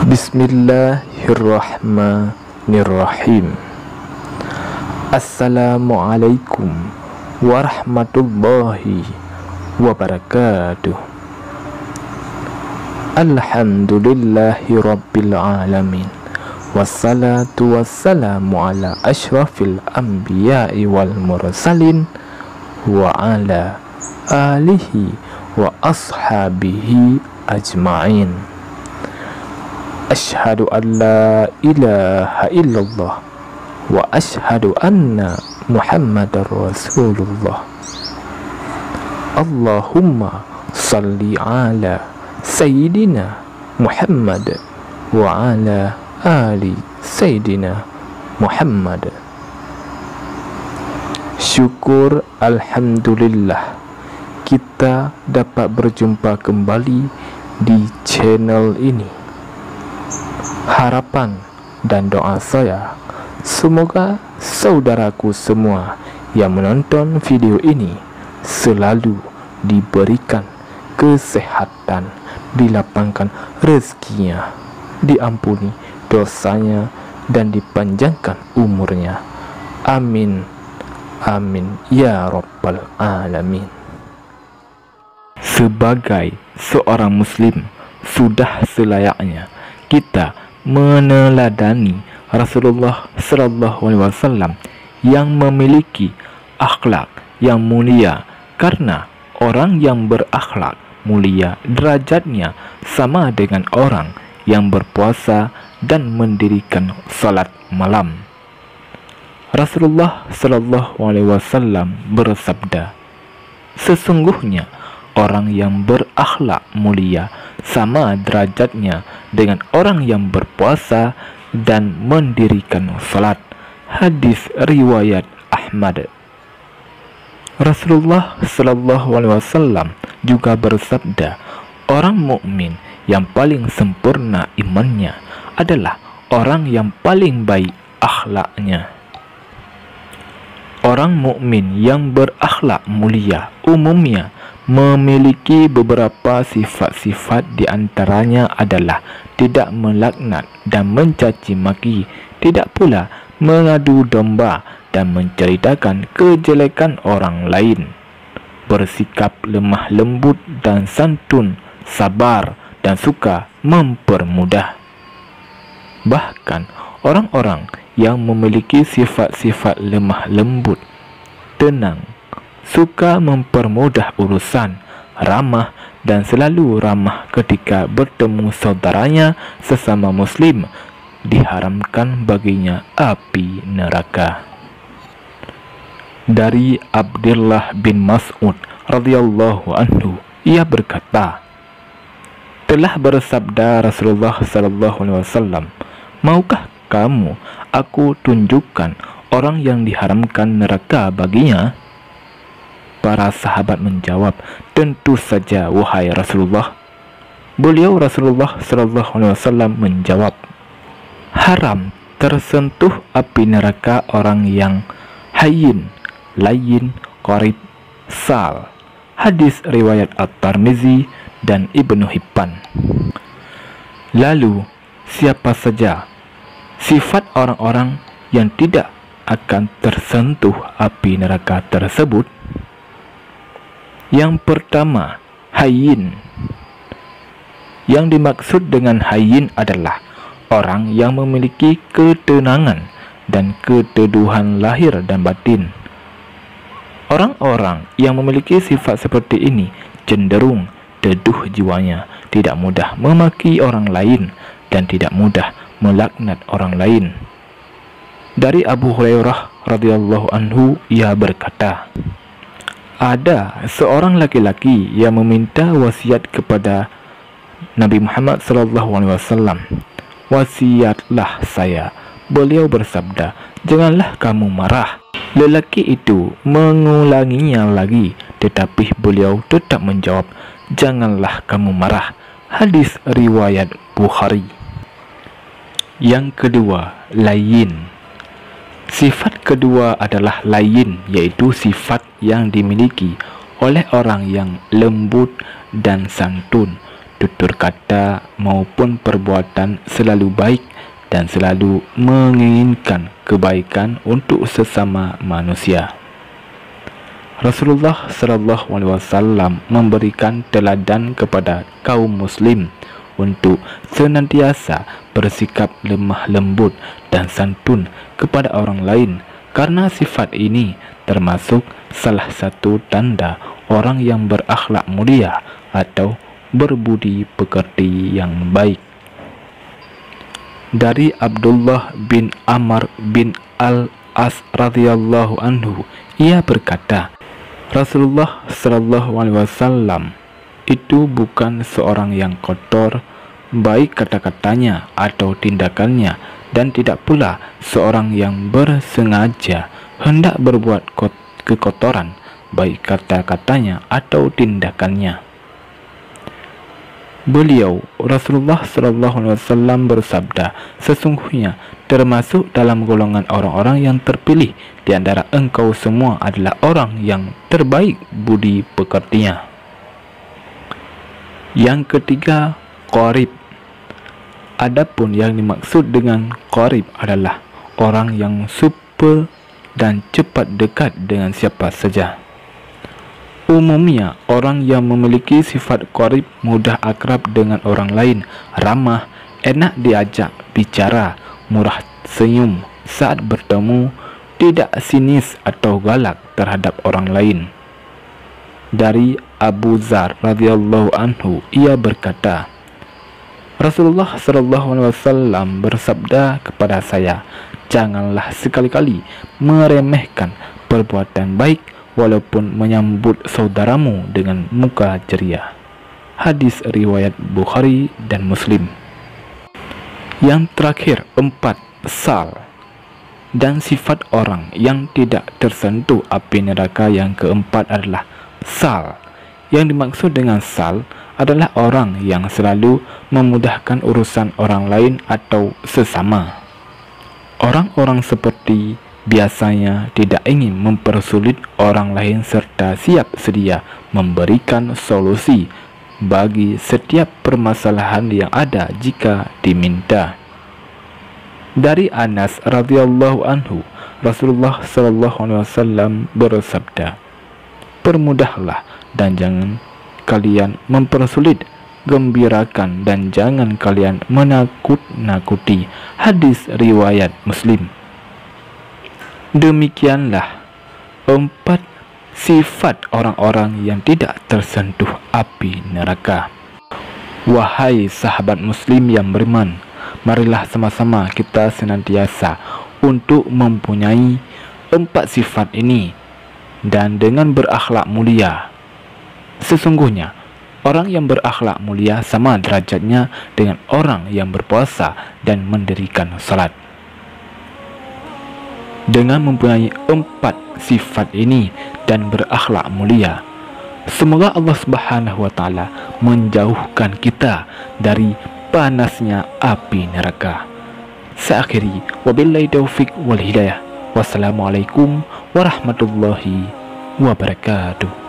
Bismillahirrahmanirrahim. Assalamualaikum warahmatullahi wabarakatuh. Alhamdulillahi rabbil alamin. Wassalatu wassalamu ala ashrafil anbiya'i wal mursalin wa ala alihi wa ashabihi ajma'in. Asyhadu an la ilaha illallah wa asyhadu anna Muhammadar Rasulullah. Allahumma salli ala Sayyidina Muhammad wa ala ali Sayyidina Muhammad. Syukur alhamdulillah kita dapat berjumpa kembali di channel ini. Harapan dan doa saya, semoga saudaraku semua yang menonton video ini selalu diberikan kesehatan, dilapangkan rezekinya, diampuni dosanya, dan dipanjangkan umurnya. Amin, amin ya rabbal alamin. Sebagai seorang muslim, sudah selayaknya kita meneladani Rasulullah sallallahu alaihi wasallam yang memiliki akhlak yang mulia, karena orang yang berakhlak mulia derajatnya sama dengan orang yang berpuasa dan mendirikan salat malam. Rasulullah sallallahu alaihi wasallam bersabda, sesungguhnya orang yang berakhlak mulia sama derajatnya dengan orang yang berpuasa dan mendirikan salat. Hadis riwayat Ahmad. Rasulullah sallallahu alaihi wasallam juga bersabda, orang mukmin yang paling sempurna imannya adalah orang yang paling baik akhlaknya. Orang mukmin yang berakhlak mulia umumnya memiliki beberapa sifat-sifat, di antaranya adalah tidak melaknat dan mencaci maki, tidak pula mengadu domba dan menceritakan kejelekan orang lain, bersikap lemah lembut dan santun, sabar dan suka mempermudah. Bahkan orang-orang yang memiliki sifat-sifat lemah lembut, tenang, suka mempermudah urusan, ramah dan selalu ramah ketika bertemu saudaranya sesama muslim, diharamkan baginya api neraka. Dari Abdullah bin Mas'ud radhiyallahu anhu, ia berkata, telah bersabda Rasulullah sallallahu alaihi wasallam, maukah kamu aku tunjukkan orang yang diharamkan neraka baginya? Para sahabat menjawab, tentu saja wahai Rasulullah. Beliau Rasulullah sallallahu alaihi wasallam menjawab, haram tersentuh api neraka orang yang hayyin, layyin, qarib, sal. Hadis riwayat At-Tirmizi dan Ibnu Hibban. Lalu, siapa saja sifat orang-orang yang tidak akan tersentuh api neraka tersebut? Yang pertama, hayyin. Yang dimaksud dengan hayyin adalah orang yang memiliki ketenangan dan keteduhan lahir dan batin. Orang-orang yang memiliki sifat seperti ini cenderung teduh jiwanya, tidak mudah memaki orang lain, dan tidak mudah melaknat orang lain. Dari Abu Hurairah radhiyallahu anhu, ia berkata, ada seorang laki-laki yang meminta wasiat kepada Nabi Muhammad sallallahu alaihi wasallam. Wasiatlah saya. Beliau bersabda, janganlah kamu marah. Lelaki itu mengulanginya lagi, tetapi beliau tetap menjawab, janganlah kamu marah. Hadis riwayat Bukhari. Yang kedua, layyin. Sifat kedua adalah layyin, yaitu sifat yang dimiliki oleh orang yang lembut dan santun, tutur kata maupun perbuatan selalu baik dan selalu menginginkan kebaikan untuk sesama manusia. Rasulullah SAW memberikan teladan kepada kaum muslim untuk senantiasa bersikap lemah lembut dan santun kepada orang lain, karena sifat ini termasuk salah satu tanda orang yang berakhlak mulia atau berbudi pekerti yang baik. Dari Abdullah bin Amr bin Al-As radhiyallahu anhu, ia berkata, Rasulullah SAW itu bukan seorang yang kotor, baik kata-katanya atau tindakannya, dan tidak pula seorang yang bersengaja hendak berbuat kekotoran, baik kata-katanya atau tindakannya. Beliau, Rasulullah SAW bersabda, sesungguhnya termasuk dalam golongan orang-orang yang terpilih di antara engkau semua adalah orang yang terbaik budi pekertinya. Yang ketiga, qarib. Adapun yang dimaksud dengan qarib adalah orang yang super dan cepat dekat dengan siapa saja. Umumnya, orang yang memiliki sifat qarib mudah akrab dengan orang lain, ramah, enak diajak bicara, murah senyum saat bertemu, tidak sinis atau galak terhadap orang lain. Dari Abu Dzar radhiyallahu anhu, ia berkata, Rasulullah SAW bersabda kepada saya, janganlah sekali-kali meremehkan perbuatan baik walaupun menyambut saudaramu dengan muka ceria. Hadis riwayat Bukhari dan Muslim. Yang terakhir, 4. Sal dan sifat orang yang tidak tersentuh api neraka. Yang keempat adalah sal. Yang dimaksud dengan sal adalah orang yang selalu memudahkan urusan orang lain atau sesama. Orang-orang seperti biasanya tidak ingin mempersulit orang lain serta siap sedia memberikan solusi bagi setiap permasalahan yang ada jika diminta. Dari Anas radhiyallahu anhu, Rasulullah SAW bersabda, permudahlah dan jangan kalian mempersulit, gembirakan dan jangan kalian menakut-nakuti. Hadis riwayat Muslim. Demikianlah 4 sifat orang-orang yang tidak tersentuh api neraka. Wahai sahabat muslim yang beriman, marilah sama-sama kita senantiasa untuk mempunyai 4 sifat ini dan dengan berakhlak mulia. Sesungguhnya orang yang berakhlak mulia sama derajatnya dengan orang yang berpuasa dan mendirikan salat. Dengan mempunyai 4 sifat ini dan berakhlak mulia, semoga Allah Subhanahu wa taala menjauhkan kita dari panasnya api neraka. Seakhiri, wabillahi taufik wal hidayah. Wassalamualaikum warahmatullahi wabarakatuh.